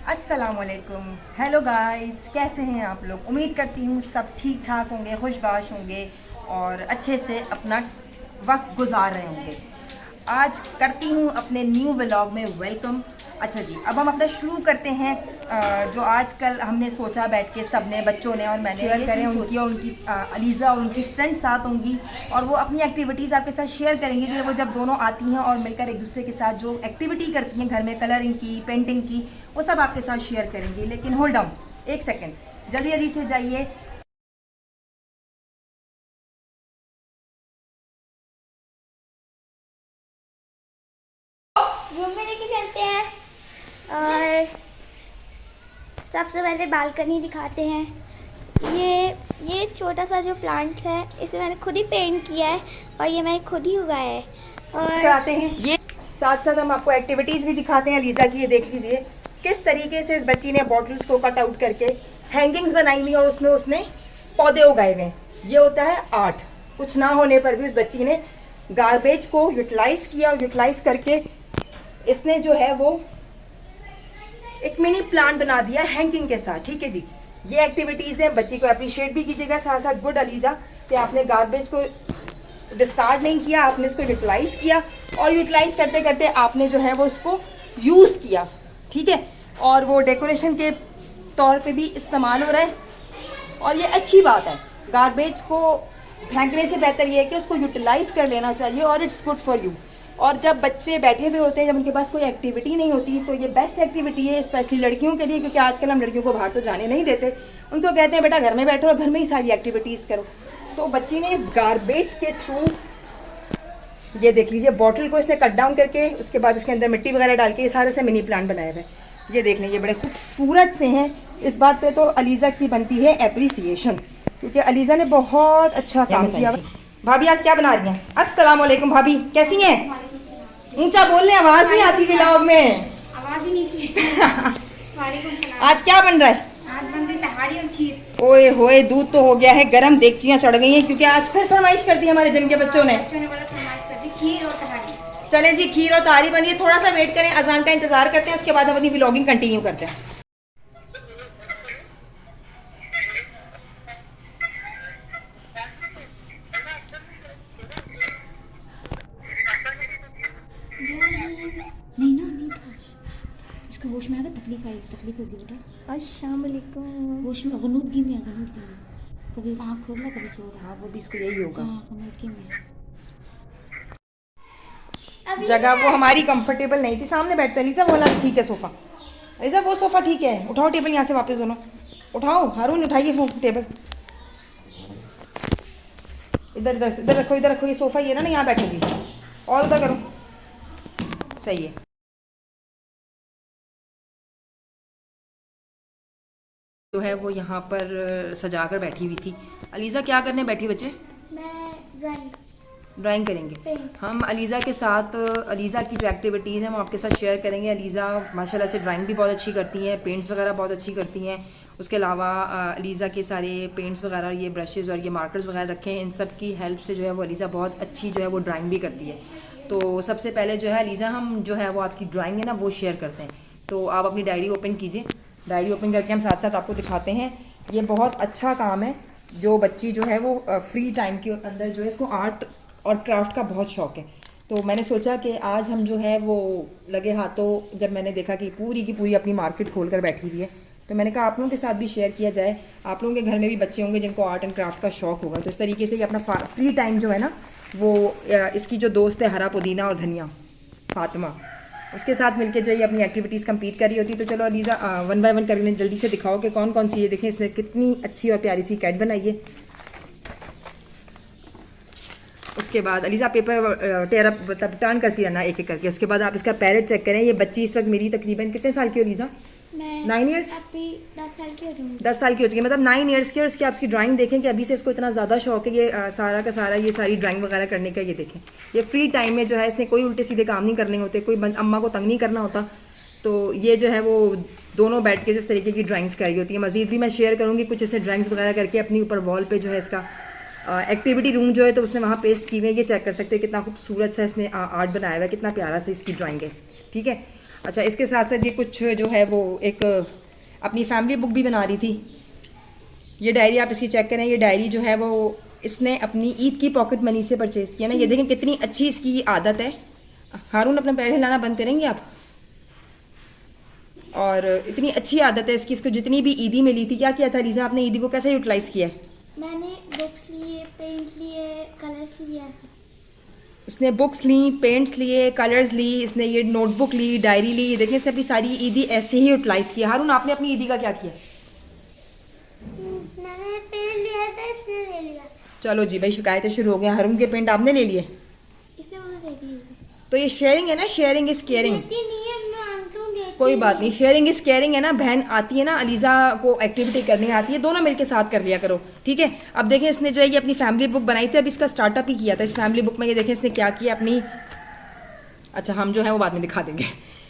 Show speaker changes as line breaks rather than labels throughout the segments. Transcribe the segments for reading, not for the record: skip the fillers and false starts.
अस्सलामुअलैकुम। Hello guys, कैसे हैं आप लोग? उम्मीद करती हूँ सब ठीक ठाक होंगे, खुशबाश होंगे और अच्छे से अपना वक्त गुजार रहे होंगे। आज करती हूँ अपने न्यू व्लॉग में वेलकम। अच्छा जी, अब हम अपना शुरू करते हैं। जो आजकल हमने सोचा बैठ के सब ने, बच्चों ने और मैंने, शेयर करें उनकी और उनकी अलीज़ा और उनकी फ्रेंड्स साथ होंगी और वो अपनी एक्टिविटीज़ आपके साथ शेयर करेंगी कि वो जब दोनों आती हैं और मिलकर एक दूसरे के साथ जो एक्टिविटी करती हैं घर में, कलरिंग की, पेंटिंग की, वो सब आपके साथ शेयर करेंगी। लेकिन होल्ड डाउन, एक सेकेंड, जल्दी जल्दी से जाइए।
रूम में लेके चलते हैं और सबसे पहले बालकनी दिखाते हैं। ये छोटा सा जो प्लांट है इसे मैंने खुद ही पेंट किया है और ये मैंने खुद ही उगाया है। और
कराते हैं ये, साथ साथ हम आपको एक्टिविटीज़ भी दिखाते हैं अलीज़ा की। ये देख लीजिए किस तरीके से इस बच्ची ने बॉटल्स को कट आउट करके हैंगिंग्स बनाई हुई और उसमें उसने पौधे उगाए हुए हैं। ये होता है आर्ट। कुछ ना होने पर भी उस बच्ची ने गार्बेज को यूटिलाइज किया और यूटिलाइज करके इसने जो है वो एक मिनी प्लांट बना दिया हैंगिंग के साथ। ठीक है जी, ये एक्टिविटीज़ है, बच्ची को अप्रिशिएट भी कीजिएगा। साथ साथ गुड अलीज़ा कि आपने गार्बेज को डिस्कार्ड नहीं किया, आपने इसको यूटिलाइज किया और यूटिलाइज करते करते आपने जो है वो इसको यूज़ किया। ठीक है, और वो डेकोरेशन के तौर पे भी इस्तेमाल हो रहा है और ये अच्छी बात है। गार्बेज को फेंकने से बेहतर ये है कि उसको यूटिलाइज कर लेना चाहिए और इट्स गुड फॉर यू। और जब बच्चे बैठे हुए होते हैं, जब उनके पास कोई एक्टिविटी नहीं होती, तो ये बेस्ट एक्टिविटी है, स्पेशली लड़कियों के लिए, क्योंकि आजकल हम लड़कियों को बाहर तो जाने नहीं देते। उनको कहते हैं बेटा घर में बैठो और घर में ही सारी एक्टिविटीज़ करो। तो बच्ची ने इस गार्बेज के थ्रू, ये देख लीजिए, बॉटल को इसने कट डाउन करके उसके बाद इसके अंदर मिट्टी वगैरह डाल के ये सारे से मिनी प्लांट बनाए हुए हैं। ये देख लीजिए बड़े खूबसूरत से हैं। इस बात पे तो अलीज़ा की बनती है एप्रिसिएशन, क्योंकि अलीज़ा ने बहुत अच्छा काम किया। भाभी आज क्या बना रही हैं? अस्सलाम वालेकुम भाभी, कैसी हैं? ऊंचा बोल रहे, आवाज़ नहीं आती व्लॉग में,
आवाज ही नीचे। वालेकुम सलाम।
आज क्या बन रहा है?
आज बन रही तहारी और खीर।
ओए होए, दूध तो हो गया है गरम, देगचियाँ चढ़ गई हैं, क्योंकि आज फिर फरमाइश कर दी हमारे जिम के बच्चों ने।
बच्चों ने बोला फरमाइश कर दी खीर और तहारी।
चलें जी, खीर और तहारी बन रही है। थोड़ा सा वेट करें, अजान का इंतजार करते हैं, उसके बाद हम अपनी व्लॉगिंग कंटिन्यू करते हैं।
नहीं ना, नहीं था। इसको होश में आएगा, तकलीफ होगी बेटा।
अस्सलाम वालेकुम।
होश में गनूदगी में कभी आँख खोल रहा, कभी सो रहा।
हाँ, वो भी इसको यही होगा।
हाँ, गनूदगी में।
जगह वो हमारी कंफर्टेबल नहीं थी, सामने बैठते हैं। लीजा बोला ठीक है सोफ़ा, लीजा वो सोफ़ा ठीक है, उठाओ टेबल यहाँ से वापस दोनों, उठाओ हारून, उठाइए वो टेबल, इधर इधर इधर रखो, इधर रखो, ये सोफ़ा ये ना यहाँ बैठोगी, और उधर करो, सही है। जो है वो यहाँ पर सजा कर बैठी हुई थी। अलीज़ा क्या करने बैठी बच्चे?
मैं
ड्राइंग करेंगे हम अलीज़ा के साथ। अलीज़ा की जो एक्टिविटीज़ हैं वो आपके साथ शेयर करेंगे। अलीज़ा माशाल्लाह से ड्राइंग भी बहुत अच्छी करती हैं, पेंट्स वगैरह बहुत अच्छी करती हैं। उसके अलावा अलीज़ा के सारे पेंट्स वगैरह, ये ब्रशेज़ और ये मार्कर्स वगैरह रखे हैं, इन सब की हेल्प से जो है वो अलीज़ा बहुत अच्छी जो है वो ड्राइंग भी करती है। तो सबसे पहले जो है अलीज़ा, हम जो है वो आपकी ड्राइंग है ना वो शेयर करते हैं। तो आप अपनी डायरी ओपन कीजिए, डायरी ओपन करके हम साथ साथ आपको दिखाते हैं। ये बहुत अच्छा काम है, जो बच्ची जो है वो फ्री टाइम के अंदर जो है इसको आर्ट और क्राफ्ट का बहुत शौक़ है। तो मैंने सोचा कि आज हम जो है वो लगे हाथों, जब मैंने देखा कि पूरी की पूरी अपनी मार्केट खोल कर बैठी हुई है, तो मैंने कहा आप लोगों के साथ भी शेयर किया जाए। आप लोगों के घर में भी बच्चे होंगे जिनको आर्ट एंड क्राफ्ट का शौक़ होगा, तो इस तरीके से ये अपना फ्री टाइम जो है ना वो, इसकी जो दोस्त है हरा पुदीना और धनिया फातिमा, उसके साथ मिलकर जो ये अपनी एक्टिविटीज़ कंप्लीट कर रही होती। तो चलो अलीज़ा वन बाय वन कर लें, जल्दी से दिखाओ कि कौन कौन सी, ये देखें इसने कितनी अच्छी और प्यारी सी कैट बनाई है। उसके बाद अलीज़ा पेपर टर्न करती रहना एक एक करके। उसके बाद आप इसका पैरेट चेक करें। ये बच्ची इस वक्त मेरी तकरीबन कितने साल की हो अलीज़ा? 9 ईयर्स,
अभी 10 साल की हो रही हूँ।
10 साल की हो चुकी है, मतलब 9 ईयर्स की। और इसकी आपकी ड्राइंग देखें कि अभी से इसको इतना ज़्यादा शौक है ये सारा का सारा ये सारी ड्राइंग वगैरह करने का। ये देखें, ये फ्री टाइम में जो है इसने कोई उल्टे सीधे काम नहीं करने होते, कोई अम्मा को तंग नहीं करना होता। तो ये जो है वो दोनों बैठ के जिस तरीके की ड्राइंग्स करी होती है। मज़ीद भी मैं शेयर करूँगी कुछ ऐसे ड्राइंग्स वगैरह करके अपनी ऊपर वॉल पे जो है इसका एक्टिविटी रूम जो है तो उसने वहाँ पेस्ट की हुई है। ये चेक कर सकते हैं कितना खूबसूरत सा इसने आर्ट बनाया हुआ है, कितना प्यारा सा इसकी ड्राइंग है। ठीक है, अच्छा, इसके साथ साथ ये कुछ जो है वो एक अपनी फैमिली बुक भी बना रही थी। ये डायरी आप इसकी चेक करें, ये डायरी जो है वो इसने अपनी ईद की पॉकेट मनी से परचेज़ किया ना। ये देखें कितनी अच्छी इसकी आदत है। हारून अपना पैर हिलाना बंद करेंगे आप। और इतनी अच्छी आदत है इसकी, इसको जितनी भी ईदी मिली थी, क्या किया था लीजा आपने ईदी को, कैसे यूटिलाइज़ किया है?
मैंने बुक्स लिए, पेंट लिए, कलर्स लिए ऐसे।
इसने बुक्स ली, पेंट्स लिए, कलर्स ली, इसने ये नोटबुक ली, डायरी ली। ये देखें इसने अपनी सारी ईदी ऐसे ही यूटिलाइज़ किया। हारून आपने अपनी ईदी का क्या किया?
मैंने पेन लिया था, इसने ले लिया।
चलो जी भाई, शिकायतें शुरू हो गई। हारून के पेंट आपने ले लिए,
इसने मुझे दे दी।
तो ये शेयरिंग है ना, शेयरिंग इज केयरिंग।
देती नहीं है, मैं आंटी हूँ, देती
कोई बात नहीं, शेयरिंग इज केयरिंग है ना। बहन आती है ना, अलीज़ा को एक्टिविटी करनी आती है, दोनों मिलके साथ कर लिया करो, ठीक है। अब देखें इसने जो है ये अपनी फैमिली बुक बनाई थी, अब इसका स्टार्टअप ही किया था। इस फैमिली बुक में ये देखें इसने क्या किया अपनी, अच्छा हम जो है वो बाद में दिखा देंगे।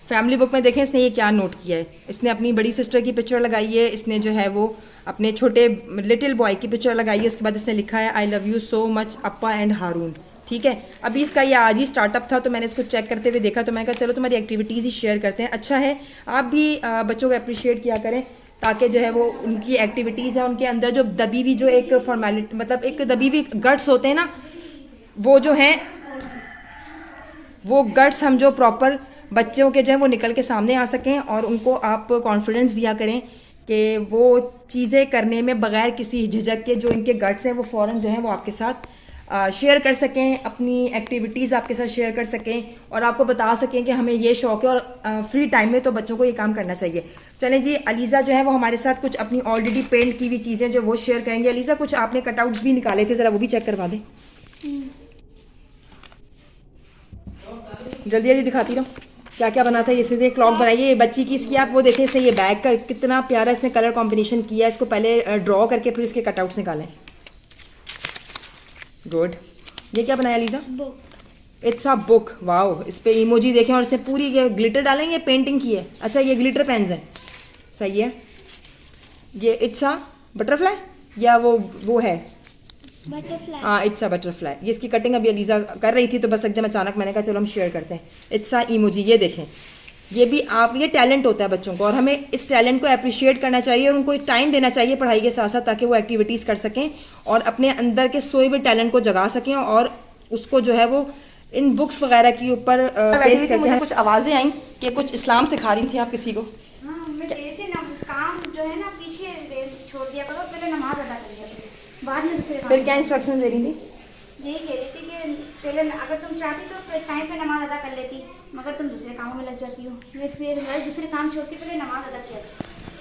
फैमिली बुक में देखें इसने ये क्या नोट किया है। इसने अपनी बड़ी सिस्टर की पिक्चर लगाई है, इसने जो है वो अपने छोटे लिटिल बॉय की पिक्चर लगाई है। उसके बाद इसने लिखा है I love you so much appa and Haroon, ठीक है। अभी इसका ये आज ही स्टार्टअप था, तो मैंने इसको चेक करते हुए देखा, तो मैंने कहा चलो तुम्हारी एक्टिविटीज़ ही शेयर करते हैं। अच्छा है, आप भी बच्चों को अप्रिशिएट किया करें, ताकि जो है वो उनकी एक्टिविटीज़ है, उनके अंदर जो दबी हुई जो एक फॉर्मेलिटी, मतलब एक दबी हुई गट्स होते हैं ना, वो जो हैं वो गट्स हम जो प्रॉपर बच्चों के जो है वो निकल के सामने आ सकें, और उनको आप कॉन्फिडेंस दिया करें कि वो चीज़ें करने में बग़ैर किसी झिझक के जो इनके गट्स हैं वो फ़ौरन जो है वो आपके साथ शेयर कर सकें, अपनी एक्टिविटीज़ आपके साथ शेयर कर सकें, और आपको बता सकें कि हमें ये शौक़ है। और फ्री टाइम में तो बच्चों को ये काम करना चाहिए। चलें जी, अलीज़ा जो है वो हमारे साथ कुछ अपनी ऑलरेडी पेंट की हुई चीज़ें जो वो शेयर करेंगे। अलीज़ा, कुछ आपने कटआउट्स भी निकाले थे, ज़रा वो भी चेक करवा दें। जल्दी जल्दी दिखाती रहो क्या क्या बना था। इसने क्लॉक बनाई है ये बच्ची की, इसकी आप वो देखें। इसने ये बैग का कितना प्यारा इसने कलर कॉम्बिनेशन किया है। इसको पहले ड्रॉ करके फिर इसके कटआउट्स निकालें। गुड। ये क्या बनाया Lisa?
Book.
It's a book. Wow, इस पे इमोजी देखें, और इसने पूरी ये ग्लिटर डालेंगे, पेंटिंग की है। अच्छा, ये ग्लिटर पेन्स हैं, सही है। ये इट्स अ बटरफ्लाई या वो है
बटरफ्लाई।
हाँ, इट्स अ बटरफ्लाई। ये इसकी कटिंग अभी अलीज़ा कर रही थी, तो बस एकदम अचानक मैंने कहा चलो हम शेयर करते हैं। It's a emoji. ये देखें, ये भी आप, ये टैलेंट होता है बच्चों को, और हमें इस टैलेंट को अप्रिशिएट करना चाहिए, और उनको टाइम देना चाहिए पढ़ाई के साथ साथ, ताकि वो एक्टिविटीज़ कर सकें और अपने अंदर के सोए हुए टैलेंट को जगा सकें, और उसको जो है वो इन बुक्स वगैरह के ऊपर पेश करते हैं। कुछ आवाज़ें आई कि कुछ इस्लाम सिखा रही थी आप किसी को।
हाँ, मैं दे थे ना काम जो है ना, पीछे छोड़ दिया करो, पहले नमाज अदा कर लिया करो, बाद में दूसरे काम।
फिर क्या इंस्ट्रक्शन दे रही थी?
यही कह रही थी कि पहले अगर तुम चाहती तो फिर टाइम पे नमाज अदा कर लेती, मगर तुम दूसरे कामों में लग जाती हो। मैं फिर दूसरे काम छोड़ती, पहले नमाज अदा किया।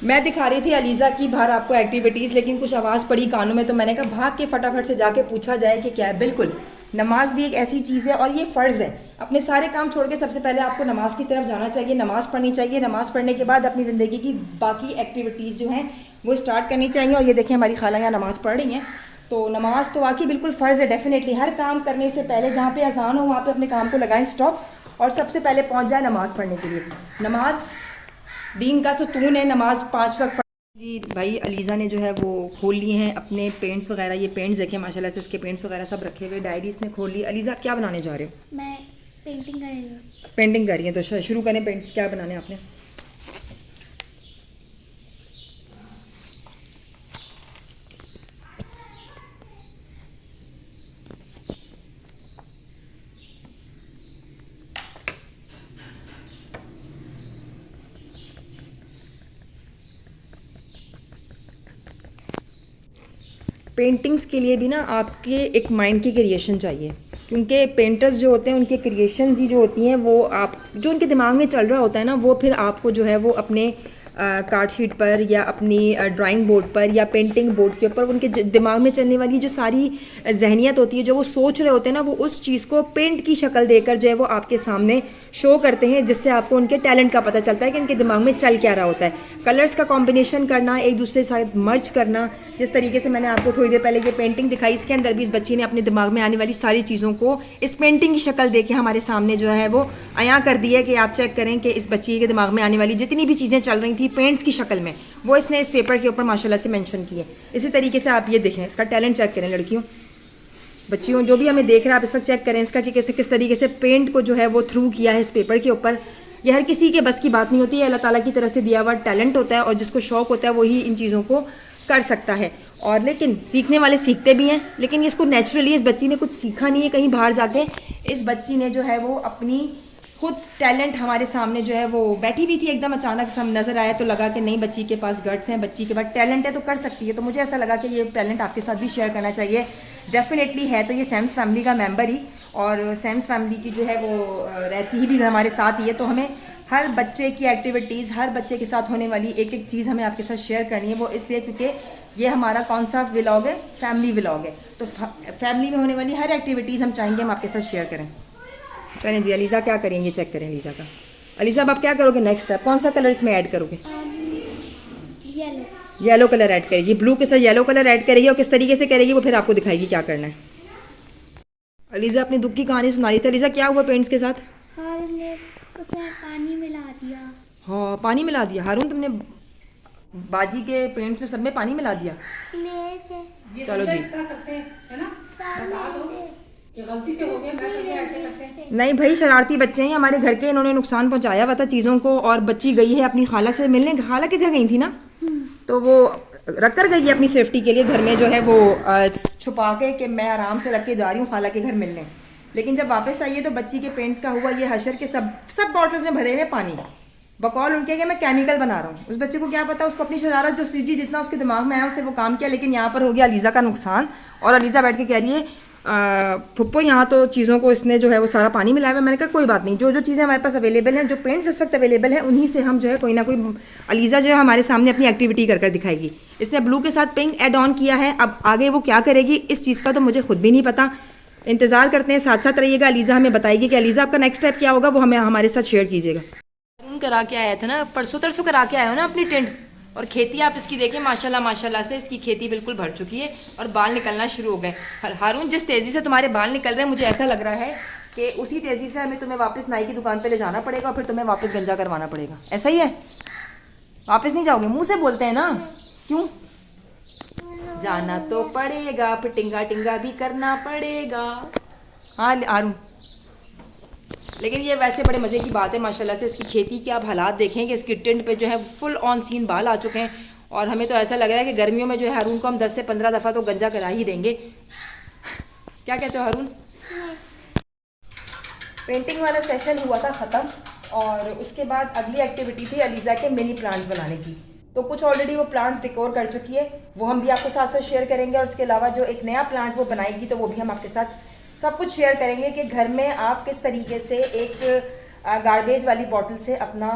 मैं दिखा रही थी अलीज़ा की बाहर आपको एक्टिविटीज़, लेकिन कुछ आवाज़ पड़ी कानों में, तो मैंने कहा भाग के फटाफट से जाके पूछा जाए कि क्या है। बिल्कुल, नमाज भी एक ऐसी चीज़ है, और ये फ़र्ज़ है। अपने सारे काम छोड़ के सबसे पहले आपको नमाज की तरफ जाना चाहिए, नमाज़ पढ़नी चाहिए। नमाज़ पढ़ने के बाद अपनी ज़िंदगी की बाकी एक्टिविटीज़ जो हैं वो स्टार्ट करनी चाहिए। और ये देखें हमारी खाला यहाँ नमाज़ पढ़ रही हैं, तो नमाज तो वाकई बिल्कुल फ़र्ज़ है। डेफिनेटली हर काम करने से पहले जहाँ पे अजान हो वहाँ पे अपने काम को लगाएं स्टॉप, और सबसे पहले पहुँच जाए नमाज़ पढ़ने के लिए। नमाज दीन का सुतून है, नमाज 5 वक्त। जी भाई, अलीज़ा ने जो है वो खोल लिए हैं अपने पेंट्स वगैरह। ये पेंट्स देखें माशाल्लाह से, इसके पेंट्स वगैरह सब रखे हुए। डायरी इसने खोल ली। अलीज़ा, आप क्या बनाने जा रहे हो?
मैं पेंटिंग कर रही हूँ।
पेंटिंग कर रही है, तो शुरू करें। पेंट्स क्या बनाने हैं आपने? पेंटिंग्स के लिए भी ना आपके एक माइंड की क्रिएशन चाहिए, क्योंकि पेंटर्स जो होते हैं उनके क्रिएशंस ही जो होती हैं वो आप जो उनके दिमाग में चल रहा होता है ना, वो फिर आपको जो है वो अपने कार्ड शीट पर या अपनी ड्राइंग बोर्ड पर या पेंटिंग बोर्ड के ऊपर उनके दिमाग में चलने वाली जो सारी जहनियत होती है, जो वो सोच रहे होते हैं ना, वो उस चीज़ को पेंट की शक्ल देकर जो है वो आपके सामने शो करते हैं, जिससे आपको उनके टैलेंट का पता चलता है कि इनके दिमाग में चल क्या रहा होता है। कलर्स का कॉम्बिनेशन करना, एक दूसरे के साथ मर्ज करना, जिस तरीके से मैंने आपको थोड़ी देर पहले ये पेंटिंग दिखाई, इसके अंदर भी इस बच्ची ने अपने दिमाग में आने वाली सारी चीज़ों को इस पेंटिंग की शक्ल दे के हमारे सामने जो है वो अयां कर दी है कि आप चेक करें कि इस बच्ची के दिमाग में आने वाली जितनी भी चीज़ें चल रही थी पेंट्स की शक्ल में, वो इसने इस पेपर के ऊपर माशाल्लाह से मेंशन की है। इसी तरीके से आप ये देखें, इसका टैलेंट चेक करें लड़कियों, बच्चियों, जो भी हमें देख रहे हैं आप इस वक्त चेक करें इसका कि कैसे किस तरीके से पेंट को जो है वो थ्रू किया है इस पेपर के ऊपर। ये हर किसी के बस की बात नहीं होती है, अल्लाह ताला की तरफ से दिया हुआ टैलेंट होता है और जिसको शौक़ होता है वही इन चीज़ों को कर सकता है। और लेकिन सीखने वाले सीखते भी हैं, लेकिन इसको नेचुरली इस बच्ची ने कुछ सीखा नहीं है कहीं बाहर जाके। इस बच्ची ने जो है वो अपनी खुद टैलेंट हमारे सामने जो है वो बैठी हुई थी, एकदम अचानक से हम नज़र आया तो लगा कि नहीं बच्ची के पास गट्स हैं, बच्ची के पास टैलेंट है तो कर सकती है। तो मुझे ऐसा लगा कि ये टैलेंट आपके साथ भी शेयर करना चाहिए। डेफिनेटली है तो ये सैम्स फैमिली का मेंबर ही, और सैम्स फैमिली की जो है वो रहती ही भी हमारे साथ ही है। तो हमें हर बच्चे की एक्टिविटीज़, हर बच्चे के साथ होने वाली एक एक चीज़ हमें आपके साथ शेयर करनी है। वो इसलिए क्योंकि ये हमारा कौन सा व्लॉग है, फैमिली व्लॉग है, तो फैमिली में होने वाली हर एक्टिविटीज़ हम चाहेंगे हम आपके साथ शेयर करें। करें जी। अलीज़ा क्या करेंगे, चेक करें अलीज़ा का। अलीज़ा अब आप क्या करोगे नेक्स्ट स्टेप, कौन सा कलर इसमें ऐड करोगे? येलो कलर ऐड करेगी, ब्लू के साथ येलो कलर ऐड करेगी, और किस तरीके से करेगी वो फिर आपको दिखाएगी क्या करना है। अलीज़ा अपनी दुख की कहानी सुना रही थी। अलीज़ा क्या हुआ पेंट्स के साथ?
हारून ने उसमें पानी मिला दिया।
हाँ पानी मिला दिया। हारून तुमने बाजी के पेंट्स में सब में पानी मिला दिया? चलो जी।
गलती से हो गया, मैं तो ऐसे करते हैं।
नहीं भाई, शरारती बच्चे हैं हमारे घर के, इन्होंने नुकसान पहुंचाया हुआ था चीज़ों को। और बच्ची गई है अपनी खाला से मिलने, खाला के घर गई थी ना, तो वो रख कर गई है अपनी सेफ्टी के लिए घर में जो है वो छुपा के कि मैं आराम से रख के जा रही हूँ खाला के घर मिलने। लेकिन जब वापस आई है तो बच्ची के पेंट्स का हुआ ये हशर के सब बॉटल्स में भरे हुए पानी, बकौल उनके कि मैं केमिकल बना रहा हूँ। उस बच्चे को क्या पता, उसको अपनी शरारत जो सीजी जितना उसके दिमाग में आया उससे वो काम किया। लेकिन यहाँ पर हो गया अलीज़ा का नुकसान, और अलीज़ा बैठ के कह रही है फुप्पो यहाँ तो चीज़ों को इसने जो है वो सारा पानी मिलाया हुआ है। मैंने कहा कोई बात नहीं, जो जो चीज़ें हमारे पास अवेलेबल हैं, जो पेंट्स इस वक्त अवेलेबल हैं, उन्हीं से हम जो है कोई ना कोई, अलीज़ा जो है हमारे सामने अपनी एक्टिविटी कर दिखाएगी। इसने ब्लू के साथ पिंक ऐड ऑन किया है, अब आगे वो क्या करेगी इस चीज़ का तो मुझे खुद भी नहीं पता। इंतज़ार करते हैं, साथ साथ रहिएगा। अलीज़ा हमें बताएगी कि अलीज़ा आपका नेक्स्ट स्टेप क्या होगा, वो हमें हमारे साथ शेयर कीजिएगा। करा के आया था ना, परसों तरसों करा के आया हो ना अपनी टेंट, और खेती आप इसकी देखें माशाल्लाह माशाल्लाह से इसकी खेती बिल्कुल भर चुकी है और बाल निकलना शुरू हो गए। हारून जिस तेज़ी से तुम्हारे बाल निकल रहे हैं मुझे ऐसा लग रहा है कि उसी तेज़ी से हमें तुम्हें वापस नाई की दुकान पे ले जाना पड़ेगा और फिर तुम्हें वापस गंजा करवाना पड़ेगा। ऐसा ही है? वापस नहीं जाओगे? मुंह से बोलते हैं ना, क्यों? जाना तो पड़ेगा, फिर टिंगा टिंगा भी करना पड़ेगा। हाँ हारून, लेकिन ये वैसे बड़े मज़े की बात है माशाल्लाह से। इसकी खेती के आप हालात देखें कि इसकी टेंट पे जो है फुल ऑन सीन बाल आ चुके हैं, और हमें तो ऐसा लग रहा है कि गर्मियों में जो है हारून को हम 10 से 15 दफ़ा तो गंजा करा ही देंगे। क्या कहते हो हारून? पेंटिंग वाला सेशन हुआ था ख़त्म, और उसके बाद अगली एक्टिविटी थी अलीज़ा के मिनी प्लांट्स बनाने की। तो कुछ ऑलरेडी वो प्लांट्स डेकोर कर चुकी है, वो हम भी आपको साथ साथ शेयर करेंगे। और उसके अलावा जो एक नया प्लांट वो बनाएगी तो वो भी हम आपके साथ सब कुछ शेयर करेंगे कि घर में आप किस तरीके से एक गार्बेज वाली बॉटल से अपना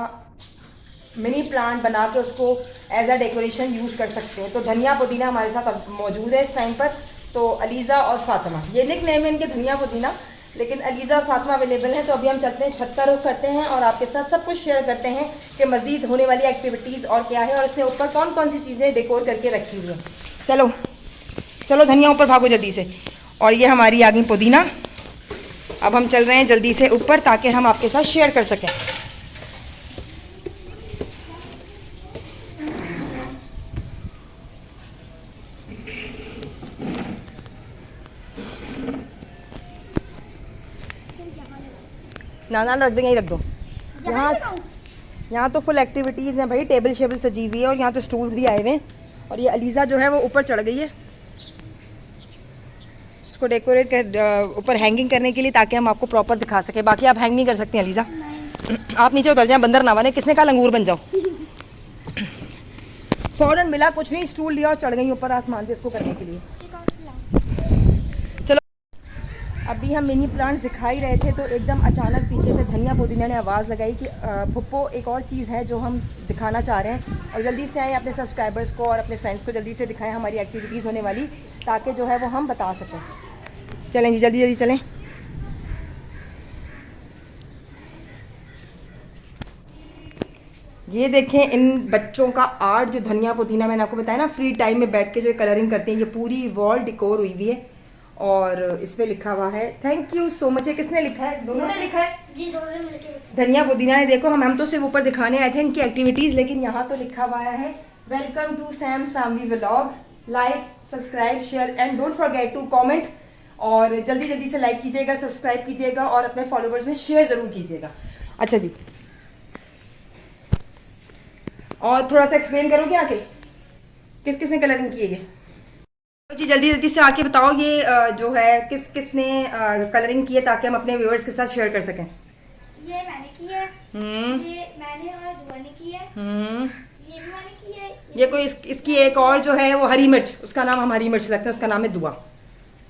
मिनी प्लांट बना के उसको एज अ डेकोरेशन यूज़ कर सकते हैं। तो धनिया पुदीना हमारे साथ मौजूद है इस टाइम पर। तो अलीज़ा और फातिमा, ये निक नेम है इनके, धनिया पुदीना, लेकिन अलीज़ा और फातिमा अवेलेबल हैं। तो अभी हम चलते हैं, छत का रुख करते हैं और आपके साथ सब कुछ शेयर करते हैं कि मज़ीद होने वाली एक्टिविटीज़ और क्या है, और इसने ऊपर कौन कौन सी चीज़ें डेकोर करके रखी हुई हैं। चलो चलो धनिया ऊपर भागो जल्दी से। और ये हमारी आ गई पुदीना। अब हम चल रहे हैं जल्दी से ऊपर ताकि हम आपके साथ शेयर कर सकें। ना रख देंगे, रख दो। यहाँ तो फुल एक्टिविटीज़ हैं भाई, टेबल शेबल सजी हुई है और यहाँ तो स्टूल्स भी आए हुए हैं। और ये अलीज़ा जो है वो ऊपर चढ़ गई है इसको डेकोरेट कर, ऊपर हैंगिंग करने के लिए, ताकि हम आपको प्रॉपर दिखा सकें। बाकी आप हैंग नहीं कर सकते अलीज़ा, आप नीचे उतर जाएं, बंदर ना बने। किसने कहा लंगूर बन जाओ? फ़ौरन मिला कुछ नहीं, स्टूल लिया और चढ़ गई ऊपर आसमान पे इसको करने के लिए। चलो अभी हम मिनी प्लांट्स दिखा ही रहे थे तो एकदम अचानक पीछे से धनिया पुदीना ने आवाज़ लगाई कि फुप्पो एक और चीज़ है जो हम दिखाना चाह रहे हैं, और जल्दी से आए अपने सब्सक्राइबर्स को और अपने फ्रेंड्स को जल्दी से दिखाएं हमारी एक्टिविटीज़ होने वाली, ताकि जो है वो हम बता सकें। चलें जी, जल्दी जल्दी चलें। ये देखें इन बच्चों का आर्ट, जो धनिया पुदीना मैंने आपको बताया ना फ्री टाइम में बैठ के जो कलरिंग करते हैं, ये पूरी वॉल डिकोर हुई हुई है। और इस पे लिखा हुआ है थैंक यू सो मच। ये किसने लिखा है? दोनों ने लिखा है
जी, दोनों ने मिलकर।
धनिया पुदीना ने। देखो हम तो सिर्फ ऊपर दिखाने आए थे इनकी एक्टिविटीज़, लेकिन यहाँ तो लिखा हुआ है welcome to Sam's family vlog, like subscribe share and don't forget to comment. और जल्दी जल्दी से लाइक कीजिएगा, सब्सक्राइब कीजिएगा और अपने फॉलोवर्स में शेयर ज़रूर कीजिएगा। अच्छा जी, और थोड़ा सा एक्सप्लेन करोगे आके किस किसने कलरिंग की है ये? जी जल्दी जल्दी से आके बताओ ये जो है किस किसने कलरिंग की है ताकि हम अपने व्यूअर्स के साथ शेयर कर सकें।
ये मैंने की है, ये मैंने और दुआ ने की है, ये भी मैंने की है।
ये कोई इसकी एक और जो है वो हरी मिर्च, उसका नाम हम हरी मिर्च रखते हैं, उसका नाम है दुआ।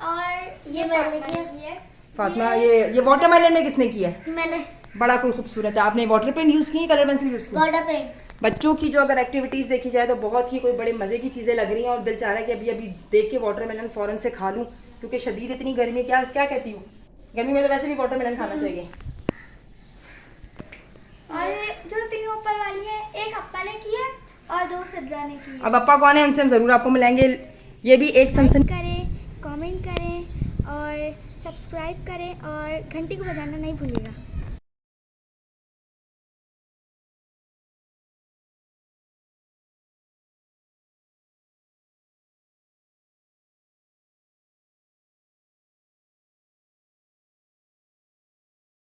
और ये मैंने की है।
फातिमा ये वाटरमेलन में किसने किया है?
मैंने
बड़ा कोई खूबसूरत है। आपने वाटर पेन यूज़ की, कलर पेंसिल यूज़ की?
Water pen.
बच्चों की जो अगर एक्टिविटीज़ देखी जाए तो बहुत ही कोई बड़े मज़े की चीज़ें लग रही हैं और दिल चाह रहा है कि अभी अभी देख के वाटरमेलन फ़ौरन से खा लूँ, क्योंकि शदीद इतनी गर्मी, क्या क्या कहती हूँ, गर्मी में तो वैसे भी वाटरमेलन खाना चाहिए।
और जो 3 ऊपर वाली है, एक अप्पा ने की है और 2 सिद्रा ने की है।
अब अप्पा कौन है, उनसे हम ज़रूर आपको मिलाएंगे। ये भी एक सनसन
करें, कमेंट करें और सब्सक्राइब करें और घंटी को बजाना नहीं भूलिएगा।